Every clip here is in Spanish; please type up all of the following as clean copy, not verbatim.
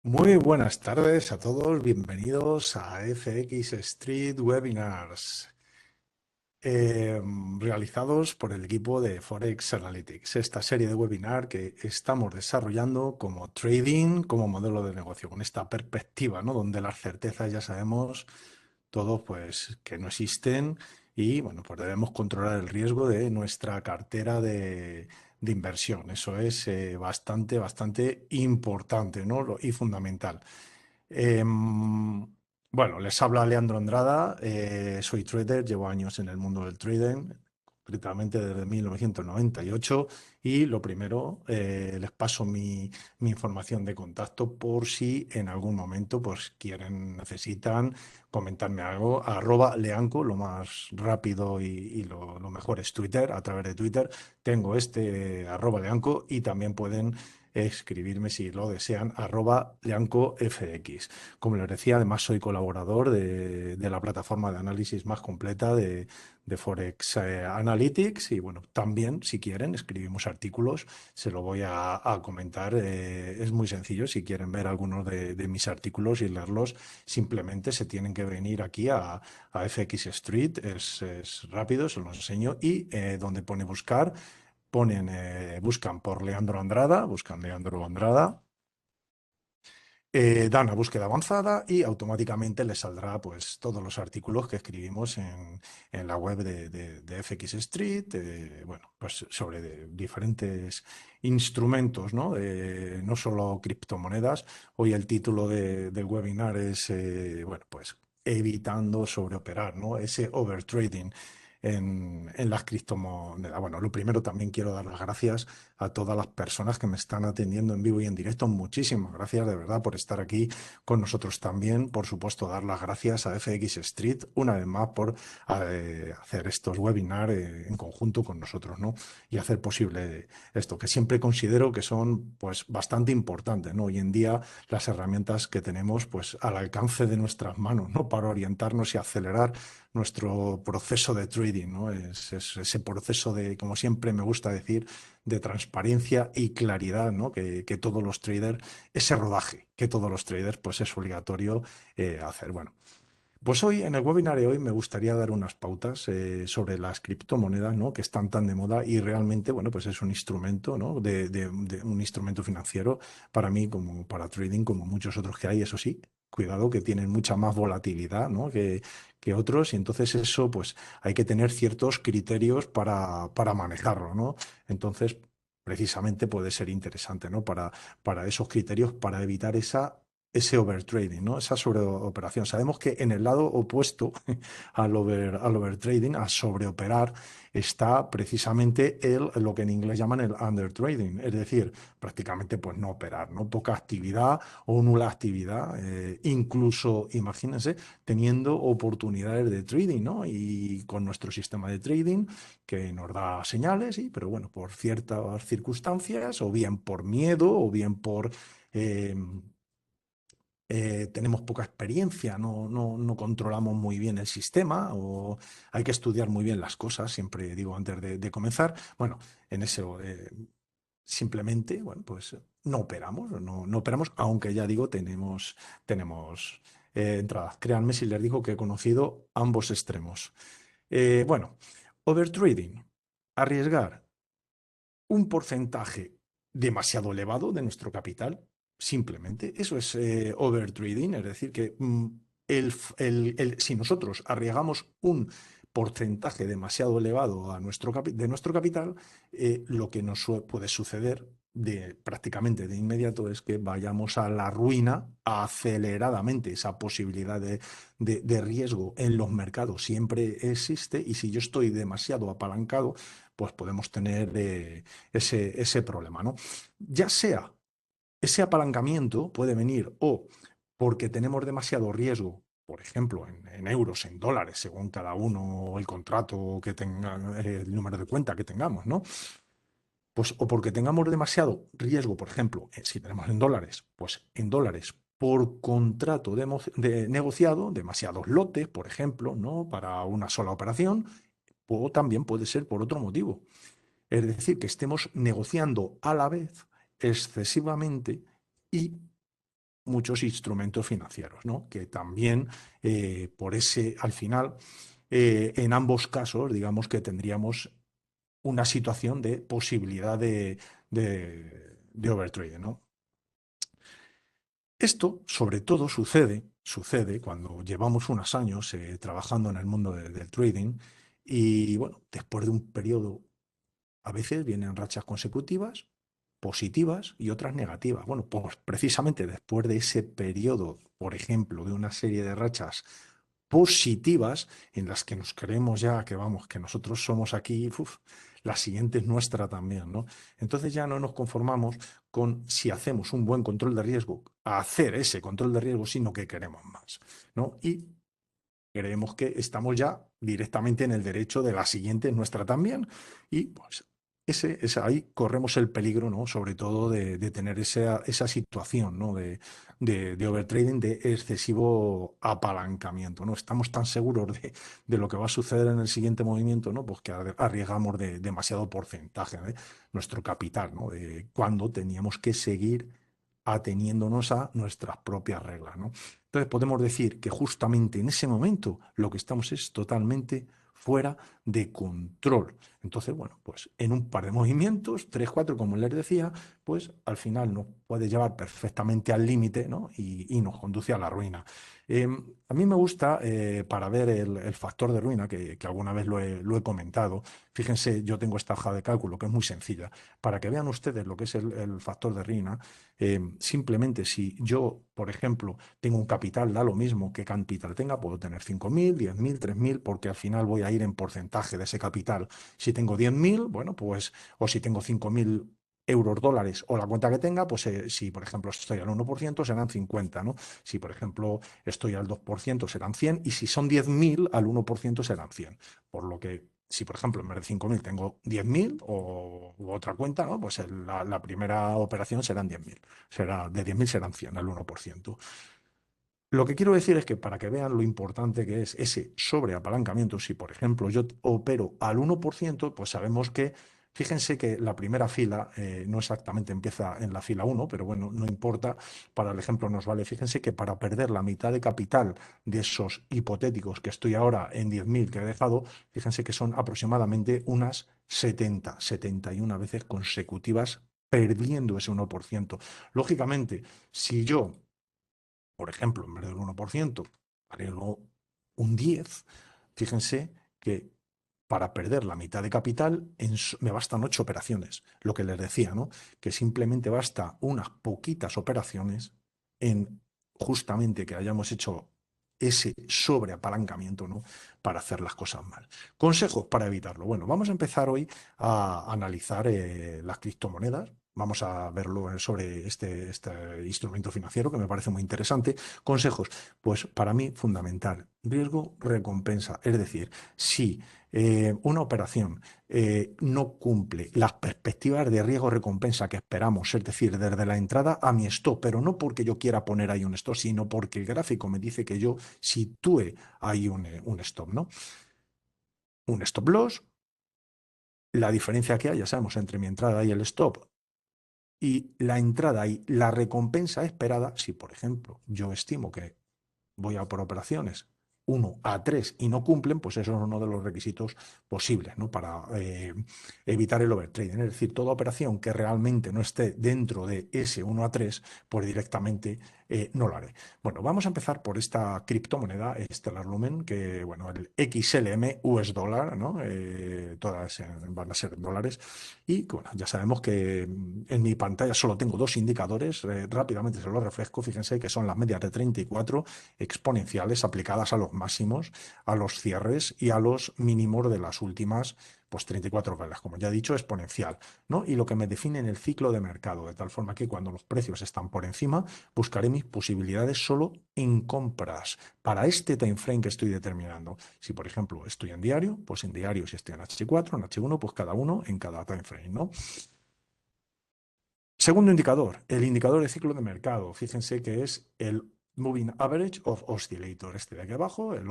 Muy buenas tardes a todos, bienvenidos a FX Street Webinars, eh, realizados por el equipo de Forex Analytics. Esta serie de webinar que estamos desarrollando como trading, como modelo de negocio, con esta perspectiva, ¿no? Donde las certezas ya sabemos todos pues que no existen y bueno, pues debemos controlar el riesgo de nuestra cartera de inversión. Eso es bastante importante, ¿no? Y fundamental. Bueno, les habla Leandro Andrada, soy trader, llevo años en el mundo del trading, concretamente desde 1998, y lo primero, les paso mi información de contacto por si en algún momento pues quieren, necesitan comentarme algo. @leanco, lo más rápido y lo mejor es Twitter, a través de Twitter. Tengo este @leanco y también pueden escribirme si lo desean, @leancofx. Como les decía, además soy colaborador de la plataforma de análisis más completa de Forex Analytics y bueno, también si quieren escribimos artículos, se lo voy a comentar. Es muy sencillo, si quieren ver algunos de mis artículos y leerlos, simplemente se tienen que venir aquí a FX Street, es rápido, se los enseño y donde pone buscar, buscan por Leandro Andrada, buscan Leandro Andrada, dan a búsqueda avanzada y automáticamente les saldrá pues todos los artículos que escribimos en la web de FX Street, bueno, pues sobre diferentes instrumentos, ¿no? No solo criptomonedas. Hoy el título del webinar es, bueno, pues evitando sobreoperar, ¿no? Ese overtrading en las criptomonedas. Bueno, lo primero también quiero dar las gracias a todas las personas que me están atendiendo en vivo y en directo. Muchísimas gracias de verdad por estar aquí con nosotros también. Por supuesto, dar las gracias a FX Street una vez más por hacer estos webinars en conjunto con nosotros, ¿no? Y hacer posible esto, que siempre considero que son pues bastante importantes, ¿no? Hoy en día las herramientas que tenemos pues al alcance de nuestras manos, ¿no? Para orientarnos y acelerar nuestro proceso de trading, ¿no? Es ese proceso de, como siempre me gusta decir, de transparencia y claridad, ¿no? Que todos los traders, ese rodaje que todos los traders, pues es obligatorio hacer. Bueno, pues hoy, en el webinar de hoy, me gustaría dar unas pautas sobre las criptomonedas, ¿no? Que están tan de moda y realmente, bueno, pues es un instrumento, ¿no? De un instrumento financiero para mí, como para trading, como muchos otros que hay, eso sí. Cuidado que tienen mucha más volatilidad, ¿no? que otros y entonces eso pues hay que tener ciertos criterios para manejarlo, ¿no? Entonces precisamente puede ser interesante, ¿no? Para esos criterios, para evitar ese overtrading, ¿no? Esa sobreoperación. Sabemos que en el lado opuesto al overtrading, a sobreoperar, está precisamente lo que en inglés llaman el undertrading, es decir, prácticamente pues no operar, ¿no? Poca actividad o nula actividad, incluso, imagínense, teniendo oportunidades de trading, ¿no? Y con nuestro sistema de trading que nos da señales, pero bueno, por ciertas circunstancias, o bien por miedo, o bien por... eh, tenemos poca experiencia, no controlamos muy bien el sistema o hay que estudiar muy bien las cosas, siempre digo antes de comenzar. Bueno, en eso simplemente, bueno, pues no operamos, no operamos, aunque ya digo, tenemos entradas. Créanme si les digo que he conocido ambos extremos. Bueno, overtrading, arriesgar un porcentaje demasiado elevado de nuestro capital, simplemente. Eso es overtrading, es decir, que si nosotros arriesgamos un porcentaje demasiado elevado de nuestro capital, lo que nos puede suceder prácticamente de inmediato es que vayamos a la ruina aceleradamente. Esa posibilidad de riesgo en los mercados siempre existe y si yo estoy demasiado apalancado, pues podemos tener ese problema, ¿no? Ya sea ese apalancamiento puede venir o porque tenemos demasiado riesgo, por ejemplo, en euros, en dólares, según cada uno el contrato que tenga, el número de cuenta que tengamos, ¿no? Pues o porque tengamos demasiado riesgo, por ejemplo, si tenemos en dólares, pues en dólares por contrato de negociado, demasiados lotes, por ejemplo, ¿no? Para una sola operación, o también puede ser por otro motivo. Es decir, que estemos negociando a la vez excesivamente y muchos instrumentos financieros, ¿no? Que también por ese, al final, en ambos casos, digamos que tendríamos una situación de posibilidad de overtrading, ¿no? Esto, sobre todo, sucede cuando llevamos unos años trabajando en el mundo del trading y, bueno, después de un periodo, a veces vienen rachas consecutivas, positivas y otras negativas. Bueno, pues precisamente después de ese periodo, por ejemplo, de una serie de rachas positivas en las que nos creemos ya que vamos, que nosotros somos aquí, uf, la siguiente es nuestra también, ¿no? Entonces ya no nos conformamos con si hacemos un buen control de riesgo, a hacer ese control de riesgo, sino que queremos más, ¿no? Y creemos que estamos ya directamente en el derecho de la siguiente nuestra también. Y pues ahí corremos el peligro, ¿no? Sobre todo de tener esa situación, ¿no? De overtrading, de excesivo apalancamiento, ¿no? Estamos tan seguros de lo que va a suceder en el siguiente movimiento, ¿no? Pues que arriesgamos demasiado porcentaje de nuestro capital, ¿no? De cuando teníamos que seguir ateniéndonos a nuestras propias reglas, ¿no? Entonces podemos decir que justamente en ese momento lo que estamos es totalmente fuera de control. Entonces, bueno, pues en un par de movimientos, tres, cuatro, como les decía, pues al final nos puede llevar perfectamente al límite, ¿no? Y nos conduce a la ruina. A mí me gusta, para ver el factor de ruina, que alguna vez lo he comentado, fíjense, yo tengo esta hoja de cálculo que es muy sencilla, para que vean ustedes lo que es el factor de ruina. Simplemente si yo, por ejemplo, tengo un capital, da lo mismo que capital tenga, puedo tener 5.000, 10.000, 3.000, porque al final voy a ir en porcentaje de ese capital. Si tengo 10.000, bueno, pues, o si tengo 5.000 euros, dólares o la cuenta que tenga, pues si por ejemplo estoy al 1% serán 50, ¿no? Si por ejemplo estoy al 2% serán 100 y si son 10.000 al 1% serán 100. Por lo que si por ejemplo en vez de 5.000 tengo 10.000 u otra cuenta, ¿no? Pues la primera operación serán 10.000. De 10.000 serán 100 al 1%. Lo que quiero decir es que para que vean lo importante que es ese sobreapalancamiento, si por ejemplo yo opero al 1%, pues sabemos que, fíjense que la primera fila no exactamente empieza en la fila 1, pero bueno, no importa, para el ejemplo nos vale. Fíjense que para perder la mitad de capital de esos hipotéticos que estoy ahora en 10.000 que he dejado, fíjense que son aproximadamente unas 71 veces consecutivas perdiendo ese 1%. Lógicamente, si yo por ejemplo, en vez del 1%, agrego un 10, fíjense que para perder la mitad de capital me bastan 8 operaciones. Lo que les decía, ¿no? Que simplemente basta unas poquitas operaciones en justamente que hayamos hecho ese sobreapalancamiento, ¿no? Para hacer las cosas mal. Consejos para evitarlo. Bueno, vamos a empezar hoy a analizar las criptomonedas. Vamos a verlo sobre este instrumento financiero que me parece muy interesante. Consejos, pues para mí fundamental, riesgo, recompensa. Es decir, si una operación no cumple las perspectivas de riesgo-recompensa que esperamos, es decir, desde la entrada a mi stop, pero no porque yo quiera poner ahí un stop, sino porque el gráfico me dice que yo sitúe ahí un stop, ¿no? Un stop loss, la diferencia que hay, ya sabemos, entre mi entrada y el stop y la entrada y la recompensa esperada, si por ejemplo yo estimo que voy a por operaciones 1 a 3 y no cumplen, pues eso es uno de los requisitos posibles, ¿no? Para evitar el overtrading. Es decir, toda operación que realmente no esté dentro de ese 1 a 3, pues directamente no lo haré. Bueno, vamos a empezar por esta criptomoneda, Stellar Lumen, que, bueno, el XLM US dólar, ¿no? Todas van a ser en dólares. Y bueno, ya sabemos que en mi pantalla solo tengo dos indicadores, rápidamente se los refresco, fíjense que son las medias de 34 exponenciales aplicadas a los máximos, a los cierres y a los mínimos de las últimas pues 34 velas, como ya he dicho, exponencial, ¿no? Y lo que me define en el ciclo de mercado, de tal forma que cuando los precios están por encima, buscaré mis posibilidades solo en compras para este time frame que estoy determinando. Si, por ejemplo, estoy en diario, pues en diario, si estoy en H4, en H1, pues cada uno en cada time frame, ¿no? Segundo indicador, el indicador de ciclo de mercado. Fíjense que es el Moving Average of Oscillator, este de aquí abajo, el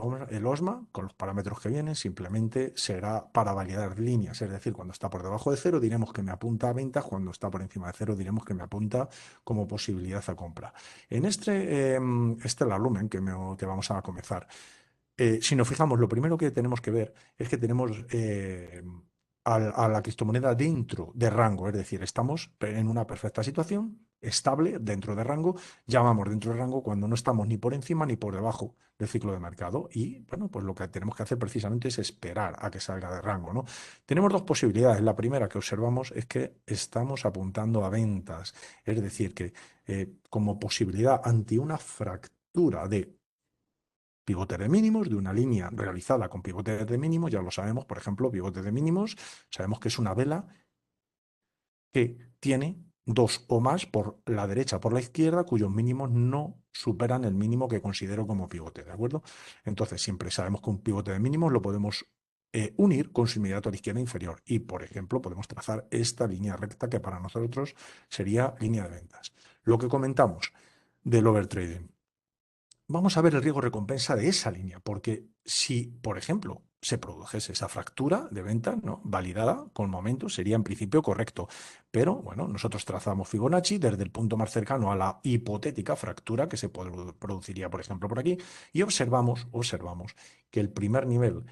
OSMA, con los parámetros que vienen, simplemente será para validar líneas, es decir, cuando está por debajo de cero diremos que me apunta a ventas, cuando está por encima de cero diremos que me apunta como posibilidad a compra. En Stellar Lumen que vamos a comenzar, si nos fijamos, lo primero que tenemos que ver es que tenemos a la criptomoneda dentro de rango, es decir, estamos en una perfecta situación, estable, dentro de rango, llamamos dentro de rango cuando no estamos ni por encima ni por debajo del ciclo de mercado. Y bueno, pues lo que tenemos que hacer precisamente es esperar a que salga de rango, ¿no? Tenemos dos posibilidades. La primera que observamos es que estamos apuntando a ventas, es decir, que como posibilidad ante una fractura de pivotes de mínimos, de una línea realizada con pivotes de mínimos, ya lo sabemos, por ejemplo, pivotes de mínimos, sabemos que es una vela que tiene dos o más por la derecha o por la izquierda, cuyos mínimos no superan el mínimo que considero como pivote, ¿de acuerdo? Entonces, siempre sabemos que un pivote de mínimos lo podemos unir con su inmediato a la izquierda inferior y, por ejemplo, podemos trazar esta línea recta que para nosotros sería línea de ventas. Lo que comentamos del overtrading. Vamos a ver el riesgo recompensa de esa línea, porque si, por ejemplo, se produjese esa fractura de venta, ¿no?, validada con momento, sería en principio correcto. Pero bueno, nosotros trazamos Fibonacci desde el punto más cercano a la hipotética fractura que se produciría, por ejemplo, por aquí, y observamos que el primer nivel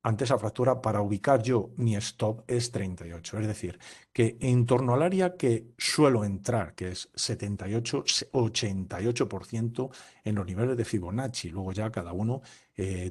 ante esa fractura para ubicar yo mi stop es 38. Es decir, que en torno al área que suelo entrar, que es 78, 88% en los niveles de Fibonacci. Luego ya cada uno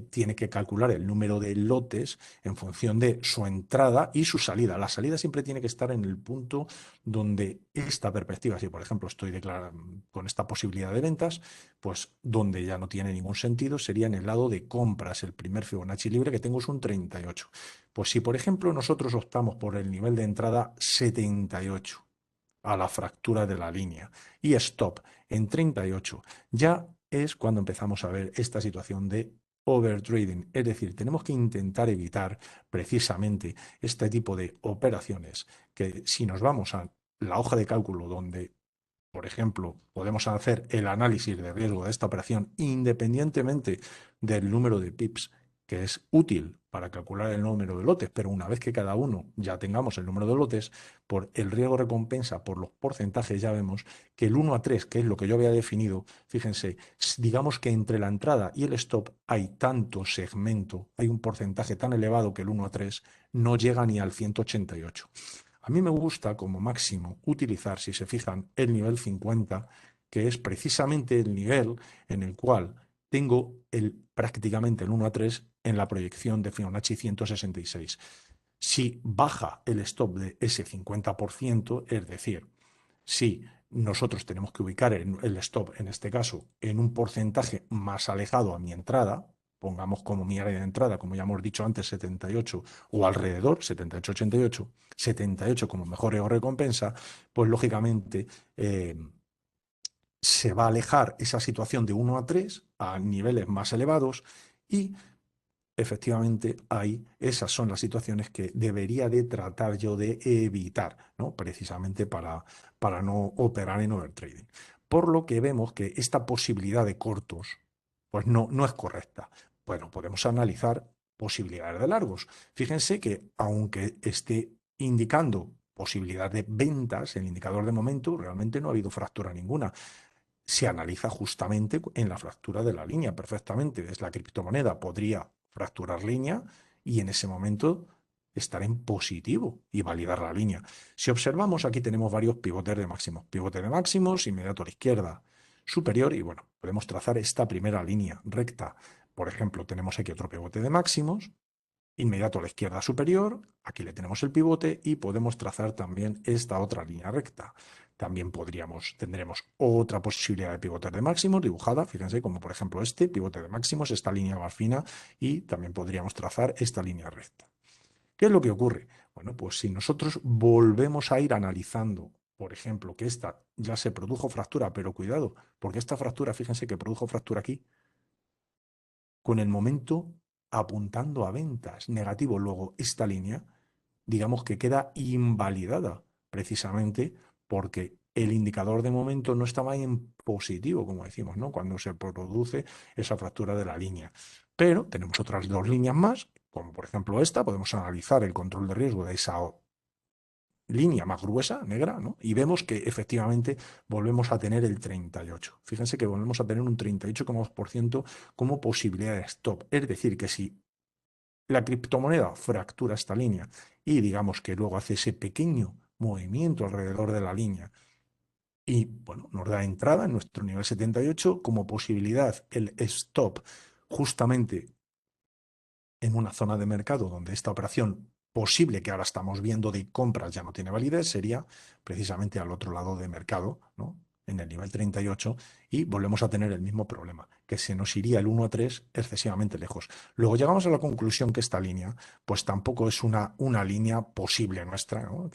tiene que calcular el número de lotes en función de su entrada y su salida. La salida siempre tiene que estar en el punto donde esta perspectiva, si por ejemplo estoy declarando con esta posibilidad de ventas, pues donde ya no tiene ningún sentido sería en el lado de compras. El primer Fibonacci libre que tengo es un 38. Pues si por ejemplo nosotros optamos por el nivel de entrada 78 a la fractura de la línea y stop en 38, ya es cuando empezamos a ver esta situación de overtrading. Es decir, tenemos que intentar evitar precisamente este tipo de operaciones que si nos vamos a la hoja de cálculo donde, por ejemplo, podemos hacer el análisis de riesgo de esta operación independientemente del número de pips que es útil para calcular el número de lotes, pero una vez que cada uno ya tengamos el número de lotes, por el riesgo recompensa, por los porcentajes, ya vemos que el 1 a 3, que es lo que yo había definido, fíjense, digamos que entre la entrada y el stop hay tanto segmento, hay un porcentaje tan elevado que el 1 a 3 no llega ni al 188. A mí me gusta como máximo utilizar, si se fijan, el nivel 50, que es precisamente el nivel en el cual tengo prácticamente el 1 a 3 en la proyección de Fibonacci 166. Si baja el stop de ese 50%, es decir, si nosotros tenemos que ubicar el stop, en este caso, en un porcentaje más alejado a mi entrada, pongamos como mi área de entrada, como ya hemos dicho antes, 78 o alrededor, 78-88, 78 como mejor recompensa, pues lógicamente se va a alejar esa situación de 1 a 3 a niveles más elevados y efectivamente ahí esas son las situaciones que debería de tratar yo de evitar, ¿no? Precisamente para no operar en overtrading. Por lo que vemos que esta posibilidad de cortos pues no es correcta. Bueno, podemos analizar posibilidades de largos. Fíjense que aunque esté indicando posibilidad de ventas, el indicador de momento, realmente no ha habido fractura ninguna. Se analiza justamente en la fractura de la línea perfectamente. Es la criptomoneda, podría fracturar línea y en ese momento estar en positivo y validar la línea. Si observamos, aquí tenemos varios pivotes de máximos. Pivote de máximos, inmediato a la izquierda superior y bueno, podemos trazar esta primera línea recta. Por ejemplo, tenemos aquí otro pivote de máximos, inmediato a la izquierda superior, aquí le tenemos el pivote y podemos trazar también esta otra línea recta. También tendremos otra posibilidad de pivotes de máximos dibujada, fíjense, como por ejemplo este pivote de máximos, esta línea más fina, y también podríamos trazar esta línea recta. ¿Qué es lo que ocurre? Bueno, pues si nosotros volvemos a ir analizando, por ejemplo, que esta ya se produjo fractura, pero cuidado, porque esta fractura, fíjense que produjo fractura aquí, con el momento apuntando a ventas negativo. Luego, esta línea, digamos que queda invalidada precisamente porque el indicador de momento no estaba en positivo, como decimos, ¿no? Cuando se produce esa fractura de la línea. Pero tenemos otras dos líneas más, como por ejemplo esta, podemos analizar el control de riesgo de esa línea más gruesa, negra, ¿no? Y vemos que efectivamente volvemos a tener el 38. Fíjense que volvemos a tener un 38,2% como posibilidad de stop. Es decir, que si la criptomoneda fractura esta línea y digamos que luego hace ese pequeño movimiento alrededor de la línea y bueno, nos da entrada en nuestro nivel 78 como posibilidad el stop justamente en una zona de mercado donde esta operación posible que ahora estamos viendo de compras ya no tiene validez, sería precisamente al otro lado de mercado, ¿no? En el nivel 38 y volvemos a tener el mismo problema, que se nos iría el 1 a 3 excesivamente lejos. Luego llegamos a la conclusión que esta línea pues tampoco es una línea posible nuestra, ¿no?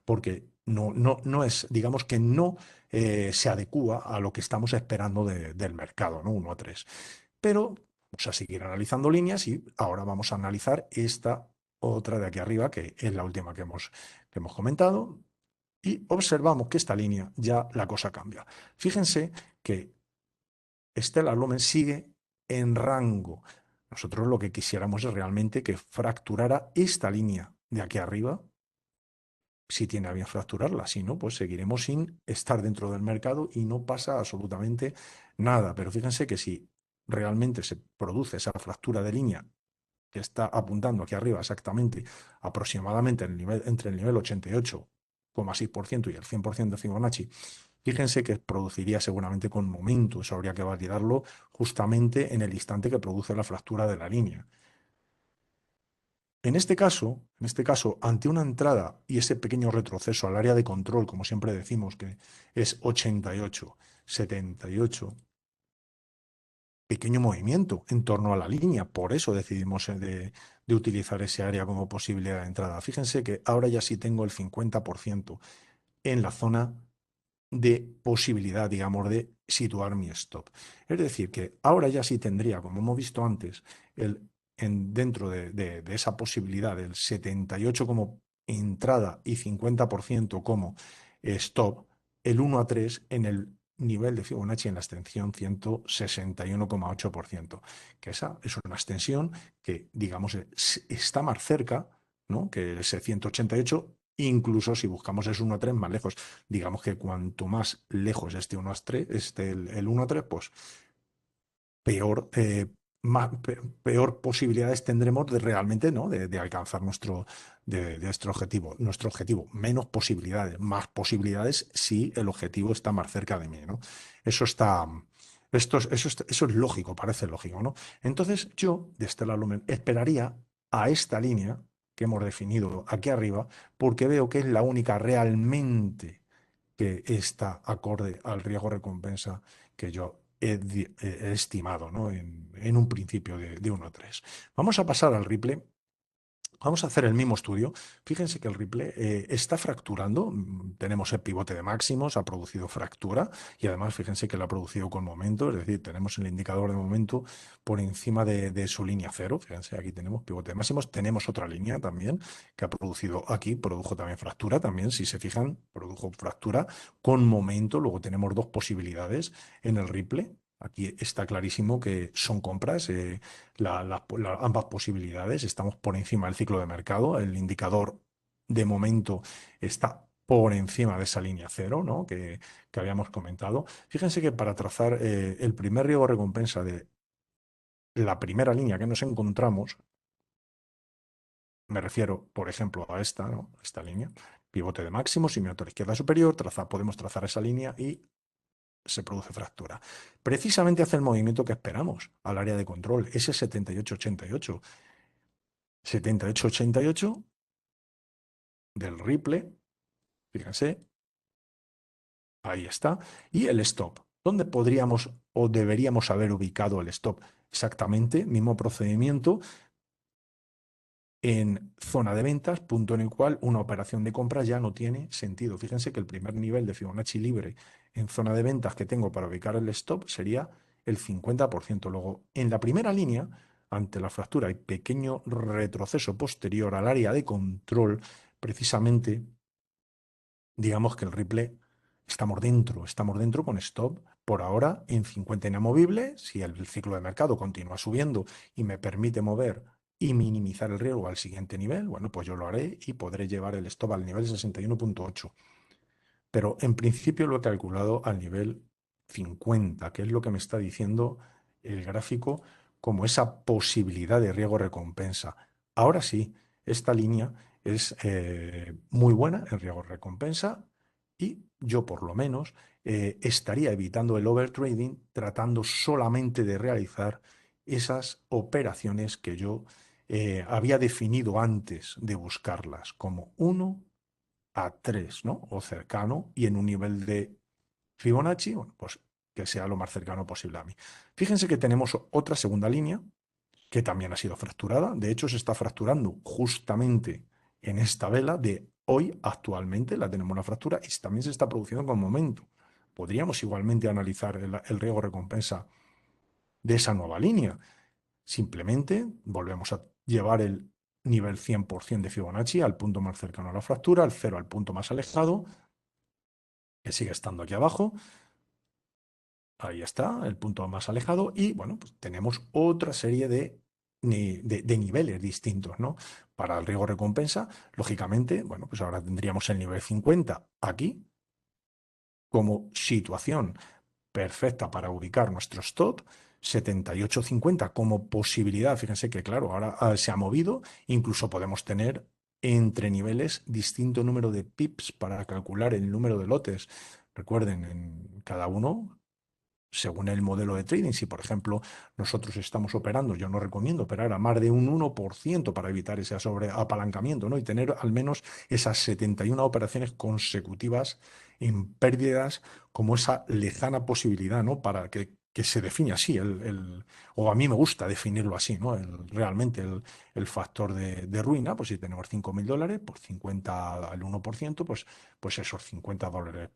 Porque no es, digamos que no se adecua a lo que estamos esperando del mercado, ¿no? 1 a 3. Pero vamos a seguir analizando líneas y ahora vamos a analizar esta otra de aquí arriba, que es la última que hemos comentado, y observamos que esta línea ya la cosa cambia. Fíjense que Stellar Lumen sigue en rango. Nosotros lo que quisiéramos es realmente que fracturara esta línea de aquí arriba, si tiene a bien fracturarla. Si no, pues seguiremos sin estar dentro del mercado y no pasa absolutamente nada. Pero fíjense que si realmente se produce esa fractura de línea que está apuntando aquí arriba exactamente, aproximadamente entre el nivel 88,6% y el 100% de Fibonacci, fíjense que produciría seguramente con momento. Eso habría que validarlo justamente en el instante que produce la fractura de la línea. En este caso, ante una entrada y ese pequeño retroceso al área de control, como siempre decimos que es 88, 78, pequeño movimiento en torno a la línea. Por eso decidimos de utilizar ese área como posibilidad de entrada. Fíjense que ahora ya sí tengo el 50% en la zona de posibilidad, digamos, de situar mi stop. Es decir, que ahora ya sí tendría, como hemos visto antes, dentro de esa posibilidad del 78 como entrada y 50% como stop, el 1 a 3 en el nivel de Fibonacci en la extensión 161,8%, que esa es una extensión que, digamos, está más cerca, ¿no? Que ese 188, incluso si buscamos ese 1 a 3 más lejos. Digamos que cuanto más lejos esté 1 a 3, esté el 1 a 3, pues peor, peor posibilidades tendremos de realmente, ¿no? de alcanzar nuestro objetivo. Nuestro objetivo, menos posibilidades, más posibilidades si el objetivo está más cerca de mí, ¿no? Eso está, eso es lógico, parece lógico, ¿no? Entonces yo, de Stellar Lumen, esperaría a esta línea que hemos definido aquí arriba, porque veo que es la única realmente que está acorde al riesgo-recompensa que yo he estimado, ¿no? en un principio de 1 a 3. Vamos a pasar al Ripple. Vamos a hacer el mismo estudio. Fíjense que el Ripple está fracturando. Tenemos el pivote de máximos, ha producido fractura y además fíjense que lo ha producido con momento, es decir, tenemos el indicador de momento por encima de su línea cero. Fíjense, aquí tenemos pivote de máximos. Tenemos otra línea también que ha producido aquí, produjo también fractura también, si se fijan, produjo fractura con momento. Luego tenemos dos posibilidades en el Ripple. Aquí está clarísimo que son compras, ambas posibilidades. Estamos por encima del ciclo de mercado. El indicador de momento está por encima de esa línea cero, ¿no? que habíamos comentado. Fíjense que para trazar el primer riesgo recompensa de la primera línea que nos encontramos, me refiero, por ejemplo, a esta, ¿no? Esta línea, pivote de máximos, simétrico izquierda superior, podemos trazar esa línea y se produce fractura. Precisamente hace el movimiento que esperamos al área de control, ese 78,88. 78,88 del Ripple, fíjense, ahí está, y el stop. ¿Dónde podríamos o deberíamos haber ubicado el stop? Exactamente, mismo procedimiento en zona de ventas, punto en el cual una operación de compra ya no tiene sentido. Fíjense que el primer nivel de Fibonacci libre en zona de ventas que tengo para ubicar el stop sería el 50%. Luego, en la primera línea, ante la fractura y pequeño retroceso posterior al área de control, precisamente, digamos que el Ripple estamos dentro con stop por ahora en 50 inamovible. Si el ciclo de mercado continúa subiendo y me permite mover y minimizar el riesgo al siguiente nivel, bueno, pues yo lo haré y podré llevar el stop al nivel 61,8. Pero en principio lo he calculado al nivel 50, que es lo que me está diciendo el gráfico como esa posibilidad de riesgo-recompensa. Ahora sí, esta línea es muy buena en riesgo-recompensa y yo por lo menos estaría evitando el overtrading tratando solamente de realizar esas operaciones que yo había definido antes de buscarlas como uno a 3, ¿no? O cercano, y en un nivel de Fibonacci, bueno, pues que sea lo más cercano posible a mí. Fíjense que tenemos otra segunda línea que también ha sido fracturada. De hecho, se está fracturando justamente en esta vela de hoy, actualmente, la tenemos la fractura y también se está produciendo con momento. Podríamos igualmente analizar el riesgo recompensa de esa nueva línea. Simplemente volvemos a llevar el nivel 100% de Fibonacci al punto más cercano a la fractura, al cero al punto más alejado, que sigue estando aquí abajo. Ahí está, el punto más alejado. Y bueno, pues tenemos otra serie de niveles distintos, ¿no? Para el riesgo recompensa, lógicamente, bueno, pues ahora tendríamos el nivel 50 aquí como situación perfecta para ubicar nuestro stop. 78,50 como posibilidad. Fíjense que, claro, ahora se ha movido. Incluso podemos tener entre niveles distinto número de pips para calcular el número de lotes. Recuerden, en cada uno según el modelo de trading. Si, por ejemplo, nosotros estamos operando, yo no recomiendo operar a más de un 1% para evitar ese sobreapalancamiento, ¿no? Y tener al menos esas 71 operaciones consecutivas en pérdidas como esa lejana posibilidad, ¿no? Para que se define así, o a mí me gusta definirlo así, ¿no? Realmente el factor de ruina, pues si tenemos $5.000, por 50 al 1%, pues esos $50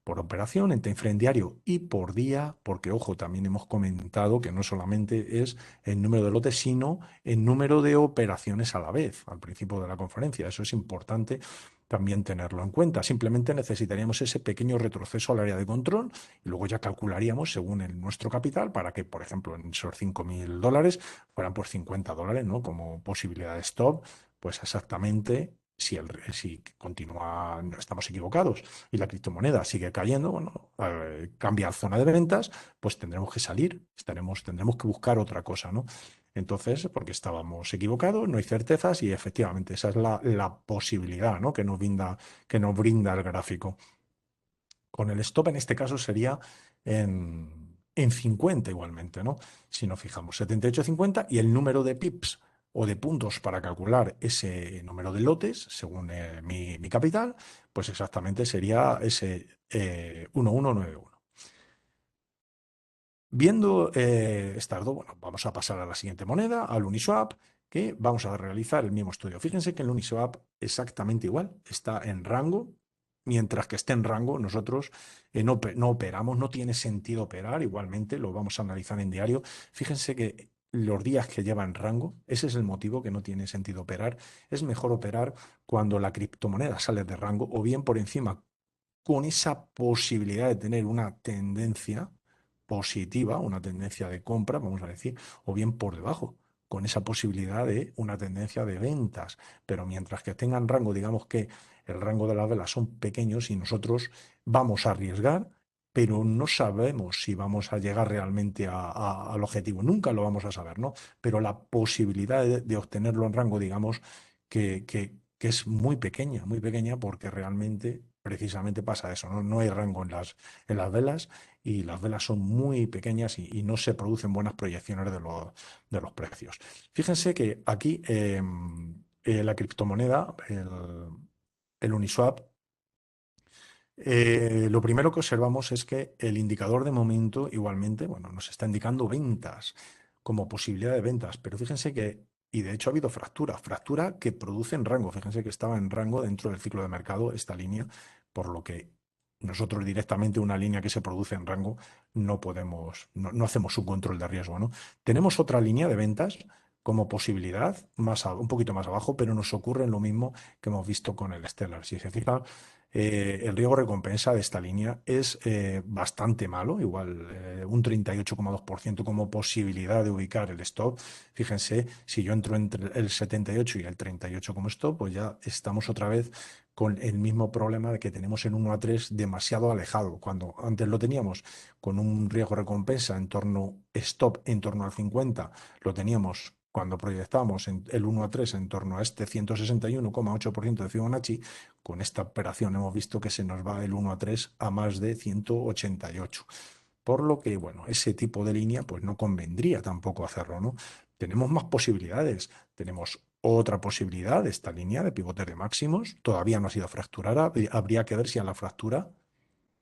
por operación en time frame diario y por día, porque ojo, también hemos comentado que no solamente es el número de lotes, sino el número de operaciones a la vez, al principio de la conferencia. Eso es importante también tenerlo en cuenta. Simplemente necesitaríamos ese pequeño retroceso al área de control y luego ya calcularíamos según nuestro capital para que, por ejemplo, en esos $5.000 fueran por $50, ¿no? Como posibilidad de stop, pues exactamente si continúa, no estamos equivocados y la criptomoneda sigue cayendo, bueno, cambia a zona de ventas, pues tendremos que salir, tendremos que buscar otra cosa, ¿no? Entonces, porque estábamos equivocados, no hay certezas y efectivamente esa es la posibilidad, ¿no? Que nos brinda el gráfico. Con el stop en este caso sería en 50 igualmente, ¿no? Si nos fijamos, 78,50 y el número de pips o de puntos para calcular ese número de lotes, según mi capital, pues exactamente sería ese 1191. Viendo estas dos, bueno, vamos a pasar a la siguiente moneda, al Uniswap, que vamos a realizar el mismo estudio. Fíjense que el Uniswap exactamente igual, está en rango, mientras que esté en rango, nosotros no operamos, no tiene sentido operar, igualmente lo vamos a analizar en diario. Fíjense que los días que lleva en rango, ese es el motivo que no tiene sentido operar. Es mejor operar cuando la criptomoneda sale de rango o bien por encima, con esa posibilidad de tener una tendencia positiva, una tendencia de compra, vamos a decir, o bien por debajo, con esa posibilidad de una tendencia de ventas. Pero mientras que tengan rango, digamos que el rango de las velas son pequeños y nosotros vamos a arriesgar, pero no sabemos si vamos a llegar realmente al objetivo. Nunca lo vamos a saber, ¿no? Pero la posibilidad de obtenerlo en rango, digamos, que es muy pequeña, porque realmente, precisamente pasa eso, ¿no? No hay rango en las velas y las velas son muy pequeñas y no se producen buenas proyecciones de los precios. Fíjense que aquí la criptomoneda, el Uniswap, lo primero que observamos es que el indicador de momento igualmente, bueno, nos está indicando ventas como posibilidad de ventas, pero fíjense que, y de hecho ha habido fractura que produce en rango, fíjense que estaba en rango dentro del ciclo de mercado esta línea, por lo que nosotros directamente una línea que se produce en rango no podemos, no hacemos un control de riesgo, ¿no? Tenemos otra línea de ventas como posibilidad, un poquito más abajo, pero nos ocurre lo mismo que hemos visto con el Stellar. Si se fijan, el riesgo recompensa de esta línea es bastante malo, igual un 38,2% como posibilidad de ubicar el stop. Fíjense, si yo entro entre el 78 y el 38 como stop, pues ya estamos otra vez con el mismo problema de que tenemos el 1 a 3 demasiado alejado. Cuando antes lo teníamos con un riesgo recompensa en torno, stop en torno al 50, lo teníamos cuando proyectamos el 1 a 3 en torno a este 161,8% de Fibonacci. Con esta operación hemos visto que se nos va el 1 a 3 a más de 188. Por lo que, bueno, ese tipo de línea pues no convendría tampoco hacerlo, ¿no? Tenemos más posibilidades. Tenemos otra posibilidad de esta línea de pivote de máximos. Todavía no ha sido fracturada. Habría que ver si a la fractura,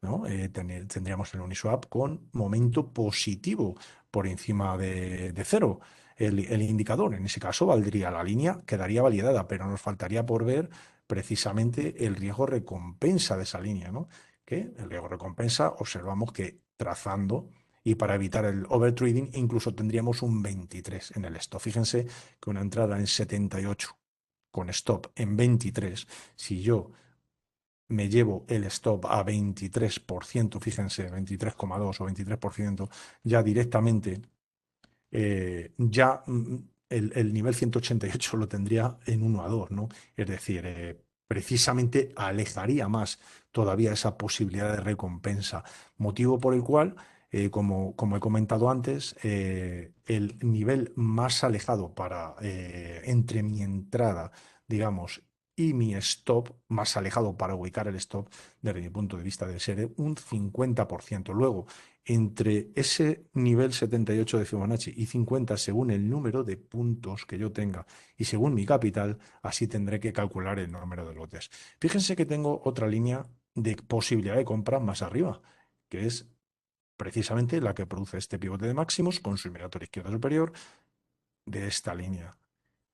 ¿no? Tendríamos el Uniswap con momento positivo por encima de cero. El indicador, en ese caso, valdría la línea, quedaría validada, pero nos faltaría por ver precisamente el riesgo recompensa de esa línea, ¿no? Que el riesgo recompensa observamos que trazando y para evitar el overtrading incluso tendríamos un 23 en el stop. Fíjense que una entrada en 78 con stop en 23, si yo me llevo el stop a 23%, fíjense, 23,2 o 23%, ya directamente, ya el nivel 188 lo tendría en 1 a 2, ¿no? Es decir, precisamente alejaría más todavía esa posibilidad de recompensa, motivo por el cual, como he comentado antes, el nivel más alejado para entre mi entrada, digamos, y mi stop, más alejado para ubicar el stop, desde mi punto de vista, debe ser un 50%. Luego, entre ese nivel 78 de Fibonacci y 50, según el número de puntos que yo tenga y según mi capital, así tendré que calcular el número de lotes. Fíjense que tengo otra línea de posibilidad de compra más arriba, que es precisamente la que produce este pivote de máximos con su inmediator izquierda superior de esta línea.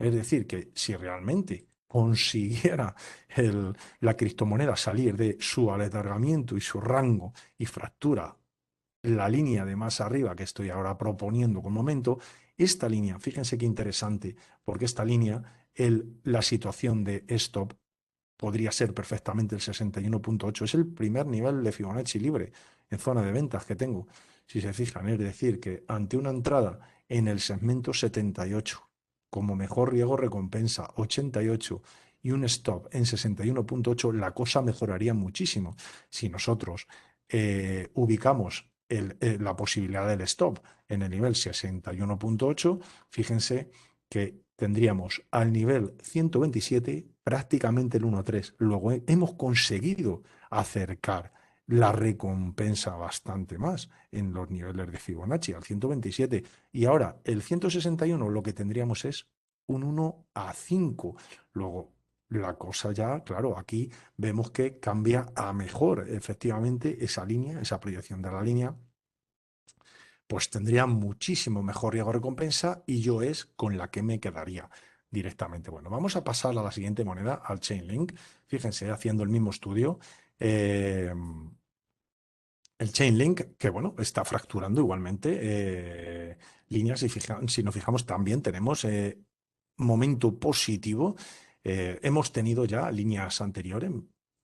Es decir, que si realmente consiguiera la criptomoneda salir de su aletargamiento y su rango y fractura la línea de más arriba que estoy ahora proponiendo con momento, esta línea, fíjense qué interesante, porque esta línea, la situación de stop podría ser perfectamente el 61,8. Es el primer nivel de Fibonacci libre en zona de ventas que tengo. Si se fijan, es decir, que ante una entrada en el segmento 78, como mejor riesgo recompensa 88 y un stop en 61,8, la cosa mejoraría muchísimo. Si nosotros ubicamos la posibilidad del stop en el nivel 61,8, fíjense que tendríamos al nivel 127 prácticamente el 1,3. Luego hemos conseguido acercar la recompensa bastante más en los niveles de Fibonacci, al 127. Y ahora el 161 lo que tendríamos es un 1 a 5. Luego, la cosa ya, claro, aquí vemos que cambia a mejor. Efectivamente, esa línea, esa proyección de la línea pues tendría muchísimo mejor riesgo recompensa y yo es con la que me quedaría directamente. Bueno, vamos a pasar a la siguiente moneda, al Chainlink. Fíjense, haciendo el mismo estudio, eh, el Chainlink, que bueno, está fracturando igualmente líneas. Y si nos fijamos, también tenemos momento positivo. Hemos tenido ya líneas anteriores,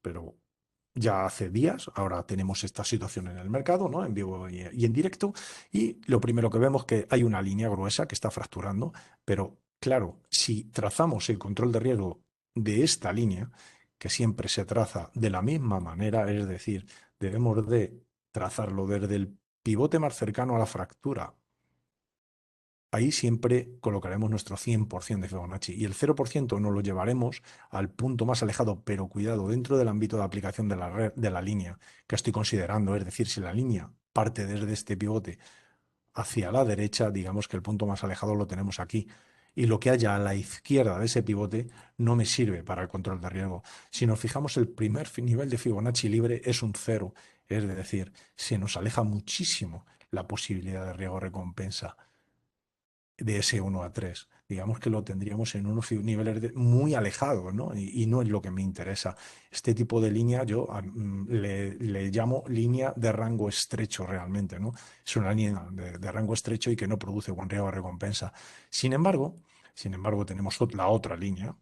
pero ya hace días. Ahora tenemos esta situación en el mercado, ¿no? En vivo y en directo. Y lo primero que vemos es que hay una línea gruesa que está fracturando. Pero claro, si trazamos el control de riesgo de esta línea, que siempre se traza de la misma manera, es decir, debemos de trazarlo desde el pivote más cercano a la fractura. Ahí siempre colocaremos nuestro 100% de Fibonacci y el 0% nos lo llevaremos al punto más alejado, pero cuidado, dentro del ámbito de aplicación de la red, de la línea que estoy considerando. Es decir, si la línea parte desde este pivote hacia la derecha, digamos que el punto más alejado lo tenemos aquí. Y lo que haya a la izquierda de ese pivote no me sirve para el control de riesgo. Si nos fijamos, el primer nivel de Fibonacci libre es un 0. Es decir, se nos aleja muchísimo la posibilidad de riesgo recompensa de ese 1 a 3. Digamos que lo tendríamos en unos niveles muy alejados, ¿no? Y no es lo que me interesa. Este tipo de línea yo le llamo línea de rango estrecho realmente, ¿no? Es una línea de rango estrecho y que no produce buen riesgo de recompensa. Sin embargo, tenemos la otra línea,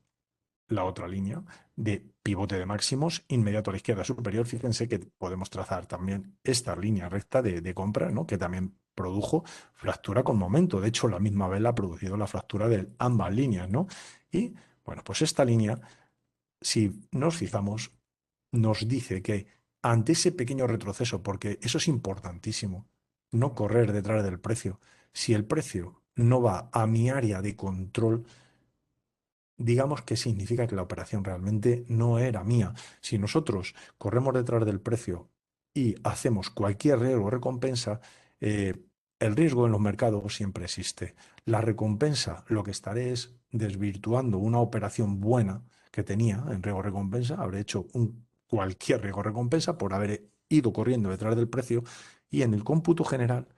la otra línea de pivote de máximos inmediato a la izquierda superior. Fíjense que podemos trazar también esta línea recta de compra, ¿no? Que también produjo fractura con momento. De hecho, la misma vela ha producido la fractura de ambas líneas, ¿no? Y bueno, pues esta línea, si nos fijamos, nos dice que ante ese pequeño retroceso, porque eso es importantísimo, no correr detrás del precio. Si el precio no va a mi área de control, digamos que significa que la operación realmente no era mía. Si nosotros corremos detrás del precio y hacemos cualquier riesgo o recompensa, eh, el riesgo en los mercados siempre existe. La recompensa, lo que estaré es desvirtuando una operación buena que tenía en riesgo recompensa, habré hecho cualquier riesgo recompensa por haber ido corriendo detrás del precio y en el cómputo general,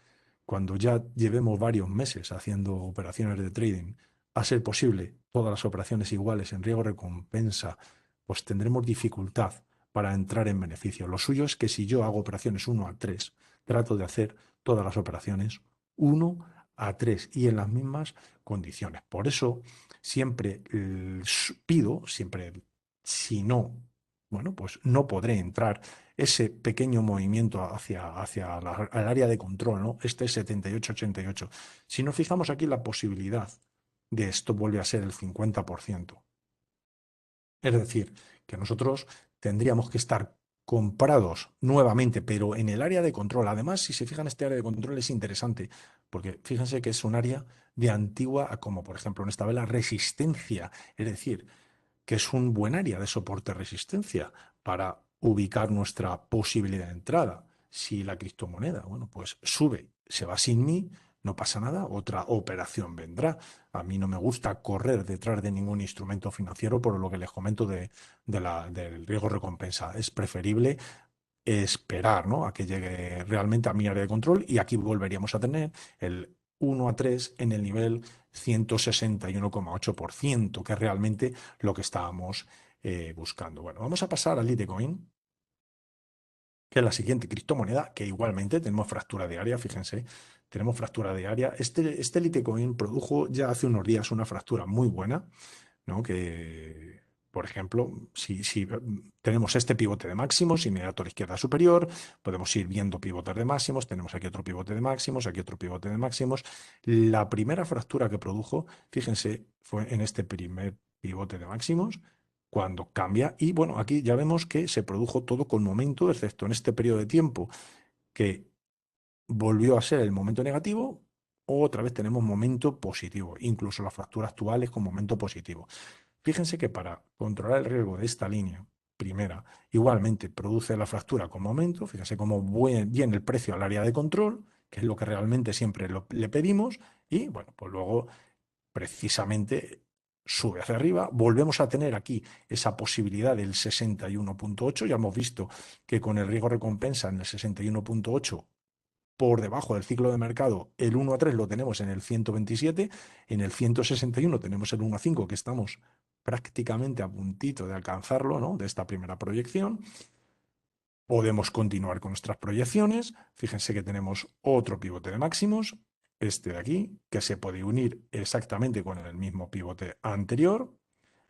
cuando ya llevemos varios meses haciendo operaciones de trading, a ser posible todas las operaciones iguales en riesgo recompensa, pues tendremos dificultad para entrar en beneficio. Lo suyo es que si yo hago operaciones 1 a 3, trato de hacer todas las operaciones 1 a 3 y en las mismas condiciones. Por eso siempre pido, siempre, si no, bueno, pues no podré entrar ese pequeño movimiento hacia el área de control, ¿no? Este 78-88. Si nos fijamos aquí la posibilidad de esto vuelve a ser el 50%. Es decir, que nosotros tendríamos que estar comprados nuevamente, pero en el área de control. Además, si se fijan, este área de control es interesante, porque fíjense que es un área de antigua, como por ejemplo en esta vela, resistencia. Es decir, que es un buen área de soporte-resistencia para ubicar nuestra posibilidad de entrada. Si la criptomoneda, bueno, pues sube, se va sin mí, no pasa nada, otra operación vendrá. A mí no me gusta correr detrás de ningún instrumento financiero por lo que les comento del riesgo recompensa. Es preferible esperar, ¿no? A que llegue realmente a mi área de control y aquí volveríamos a tener el 1 a 3 en el nivel 161,8%, que es realmente lo que estábamos buscando. Bueno, vamos a pasar al Litecoin, que es la siguiente criptomoneda, que igualmente tenemos fractura diaria, fíjense, tenemos fractura diaria. Este Litecoin produjo ya hace unos días una fractura muy buena, ¿no? Que, por ejemplo, si tenemos este pivote de máximos inmediato a la izquierda superior, podemos ir viendo pivotes de máximos, tenemos aquí otro pivote de máximos, aquí otro pivote de máximos. La primera fractura que produjo, fíjense, fue en este primer pivote de máximos, cuando cambia, y bueno, aquí ya vemos que se produjo todo con momento, excepto en este periodo de tiempo que volvió a ser el momento negativo, otra vez tenemos momento positivo, incluso la fractura actual es con momento positivo. Fíjense que para controlar el riesgo de esta línea primera, igualmente produce la fractura con momento, fíjense cómo viene el precio al área de control, que es lo que realmente siempre le pedimos, y bueno, pues luego precisamente sube hacia arriba, volvemos a tener aquí esa posibilidad del 61,8, ya hemos visto que con el riesgo recompensa en el 61,8 por debajo del ciclo de mercado, el 1 a 3 lo tenemos en el 127, en el 161 tenemos el 1 a 5 que estamos prácticamente a puntito de alcanzarlo, ¿no? De esta primera proyección. Podemos continuar con nuestras proyecciones. Fíjense que tenemos otro pivote de máximos, este de aquí, que se puede unir exactamente con el mismo pivote anterior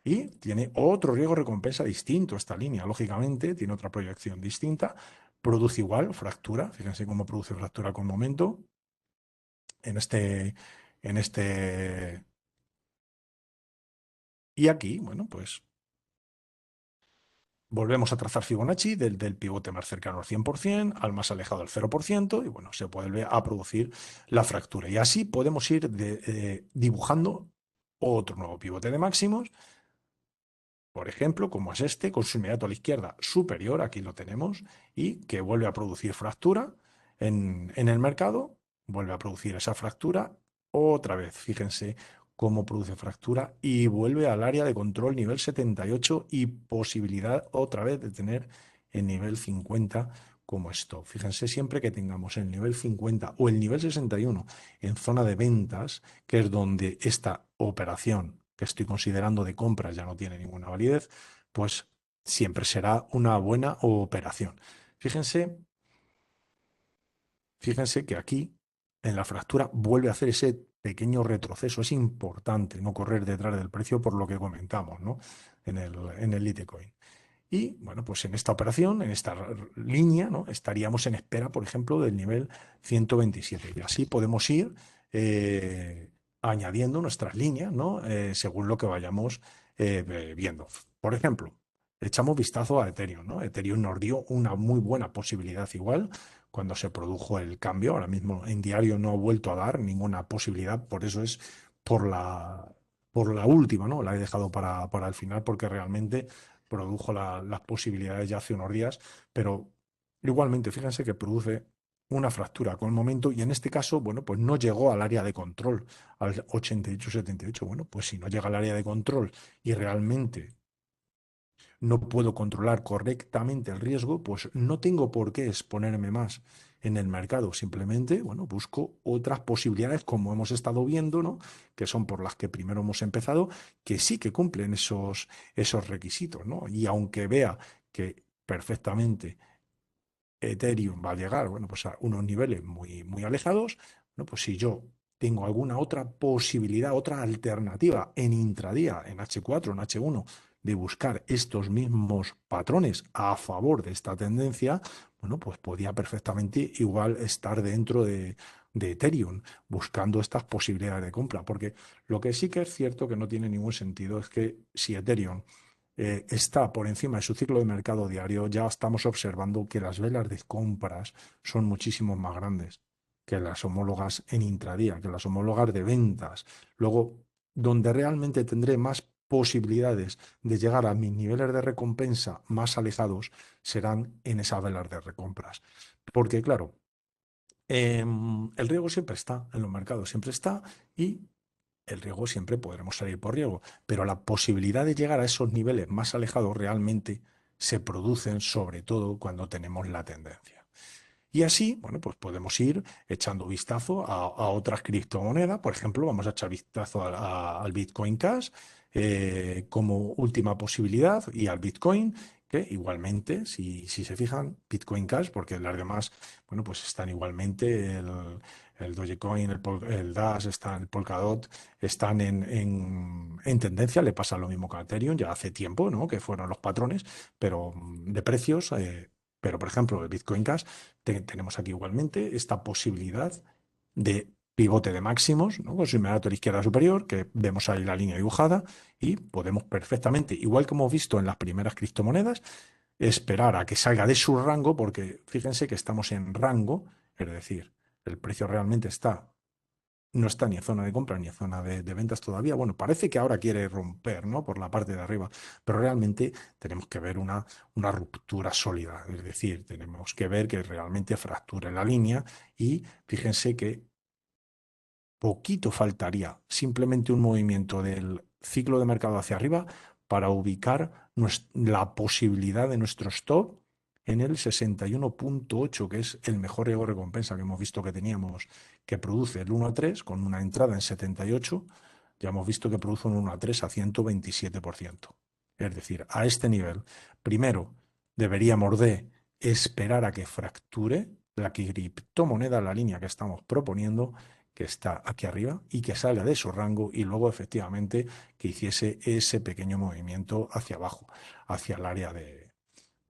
y tiene otro riesgo recompensa distinto. Esta línea, lógicamente, tiene otra proyección distinta. Produce igual fractura. Fíjense cómo produce fractura con momento en en este, y aquí, bueno, pues volvemos a trazar Fibonacci del pivote más cercano al 100% al más alejado del 0% y bueno, se vuelve a producir la fractura. Y así podemos ir dibujando otro nuevo pivote de máximos, por ejemplo, como es este, con su inmediato a la izquierda superior, aquí lo tenemos, y que vuelve a producir fractura en el mercado, vuelve a producir esa fractura otra vez. Fíjense cómo produce fractura y vuelve al área de control nivel 78 y posibilidad otra vez de tener el nivel 50 como stop. Fíjense siempre que tengamos el nivel 50 o el nivel 61 en zona de ventas, que es donde esta operación que estoy considerando de compra ya no tiene ninguna validez, pues siempre será una buena operación. Fíjense, fíjense que aquí en la fractura vuelve a hacer ese pequeño retroceso. Es importante no correr detrás del precio por lo que comentamos, ¿no? en el Litecoin. Y bueno, pues en esta operación, en esta línea, ¿no? Estaríamos en espera, por ejemplo, del nivel 127. Y así podemos ir eh, añadiendo nuestras líneas, ¿no? Según lo que vayamos viendo. Por ejemplo, echamos vistazo a Ethereum, ¿no? Ethereum nos dio una muy buena posibilidad igual cuando se produjo el cambio. Ahora mismo en diario no ha vuelto a dar ninguna posibilidad, por eso es por la última, ¿no? La he dejado para el final porque realmente produjo las posibilidades ya hace unos días, pero igualmente, fíjense que produce una fractura con el momento y en este caso, bueno, pues no llegó al área de control, al 88-78. Bueno, pues si no llega al área de control y realmente no puedo controlar correctamente el riesgo, pues no tengo por qué exponerme más en el mercado. Simplemente, bueno, busco otras posibilidades, como hemos estado viendo, ¿no? Que son por las que primero hemos empezado, que sí que cumplen esos requisitos, ¿no? Y aunque vea que perfectamente Ethereum va a llegar, bueno, pues a unos niveles muy, muy alejados, ¿no? Pues si yo tengo alguna otra posibilidad, otra alternativa en intradía, en H4, en H1, de buscar estos mismos patrones a favor de esta tendencia, bueno, pues podía perfectamente igual estar dentro de Ethereum, buscando estas posibilidades de compra, porque lo que sí que es cierto que no tiene ningún sentido es que si Ethereum está por encima de su ciclo de mercado diario, ya estamos observando que las velas de compras son muchísimo más grandes que las homólogas en intradía, que las homólogas de ventas. Luego, donde realmente tendré más posibilidades de llegar a mis niveles de recompensa más alejados serán en esas velas de recompras. Porque, claro, el riesgo siempre está en los mercados, siempre está y el riesgo siempre podremos salir por riesgo, pero la posibilidad de llegar a esos niveles más alejados realmente se producen sobre todo cuando tenemos la tendencia. Y así, bueno, pues podemos ir echando vistazo a otras criptomonedas. Por ejemplo, vamos a echar vistazo al Bitcoin Cash como última posibilidad y al Bitcoin, que igualmente, si se fijan, Bitcoin Cash, porque las demás, bueno, pues están igualmente, el Dogecoin, el Dash, el Polkadot, están en tendencia. Le pasa lo mismo que a Ethereum, ya hace tiempo, ¿no? Que fueron los patrones, pero de precios. Pero, por ejemplo, el Bitcoin Cash tenemos aquí igualmente esta posibilidad de pivote de máximos, ¿no? Con su inmediato a la izquierda superior, que vemos ahí la línea dibujada, y podemos perfectamente, igual que hemos visto en las primeras criptomonedas, esperar a que salga de su rango, porque fíjense que estamos en rango, es decir, el precio realmente no está ni en zona de compra ni en zona de ventas todavía. Bueno, parece que ahora quiere romper, ¿no? Por la parte de arriba, pero realmente tenemos que ver una ruptura sólida, es decir, tenemos que ver que realmente fracture la línea y fíjense que poquito faltaría, simplemente un movimiento del ciclo de mercado hacia arriba para ubicar la posibilidad de nuestro stop en el 61,8, que es el mejor riesgo recompensa que hemos visto que teníamos, que produce el 1 a 3 con una entrada en 78. Ya hemos visto que produce un 1 a 3 a 127%. Es decir, a este nivel, primero deberíamos de esperar a que fracture la criptomoneda, la línea que estamos proponiendo, que está aquí arriba y que salga de su rango y luego efectivamente que hiciese ese pequeño movimiento hacia abajo, hacia el área de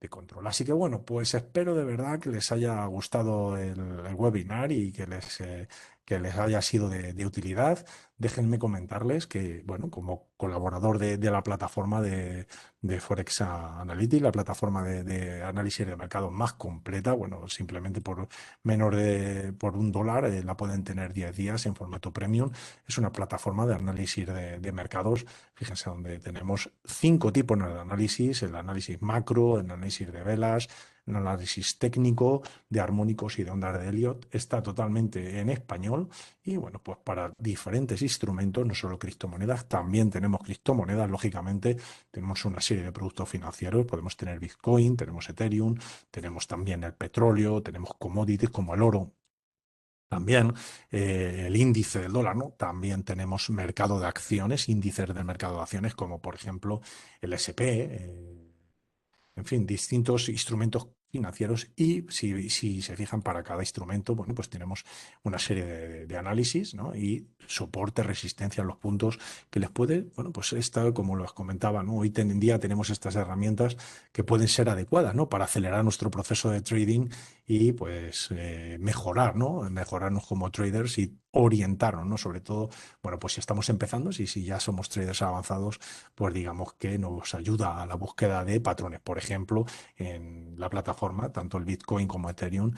control. Así que bueno, pues espero de verdad que les haya gustado el webinar y que les haya sido de utilidad. Déjenme comentarles que, bueno, como colaborador de la plataforma de Forex Analytics, la plataforma de análisis de mercado más completa, bueno, simplemente por $1 la pueden tener 10 días en formato premium. Es una plataforma de análisis de mercados. Fíjense, donde tenemos 5 tipos de análisis: el análisis macro, el análisis de velas, el análisis técnico, de armónicos y de ondas de Elliott. Está totalmente en español y bueno, pues para diferentes instrumentos, no solo criptomonedas, también tenemos criptomonedas, lógicamente, tenemos una serie de productos financieros, podemos tener Bitcoin, tenemos Ethereum, tenemos también el petróleo, tenemos commodities como el oro. También el índice del dólar, ¿no? También tenemos mercado de acciones, índices del mercado de acciones, como por ejemplo el SP, en fin, distintos instrumentos financieros y si se fijan para cada instrumento, bueno, pues tenemos una serie de análisis, ¿no? Y soporte, resistencia a los puntos que les puede, bueno, pues esta, como los comentaba, ¿no? Hoy en día tenemos estas herramientas que pueden ser adecuadas, ¿no? Para acelerar nuestro proceso de trading y pues mejorar, ¿no? Mejorarnos como traders y orientarnos, ¿no? Sobre todo, bueno, pues si estamos empezando, si ya somos traders avanzados, pues digamos que nos ayuda a la búsqueda de patrones. Por ejemplo, en la plataforma, tanto el Bitcoin como Ethereum,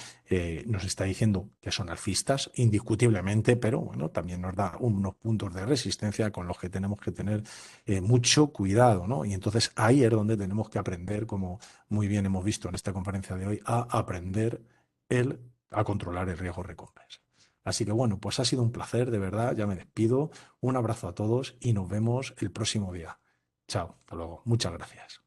nos está diciendo que son alcistas, indiscutiblemente, pero bueno, también nos da unos puntos de resistencia con los que tenemos que tener mucho cuidado, ¿no? Y entonces ahí es donde tenemos que aprender, como muy bien hemos visto en esta conferencia de hoy, a aprender a controlar el riesgo recompensa. Así que bueno, pues ha sido un placer, de verdad, ya me despido. Un abrazo a todos y nos vemos el próximo día. Chao, hasta luego. Muchas gracias.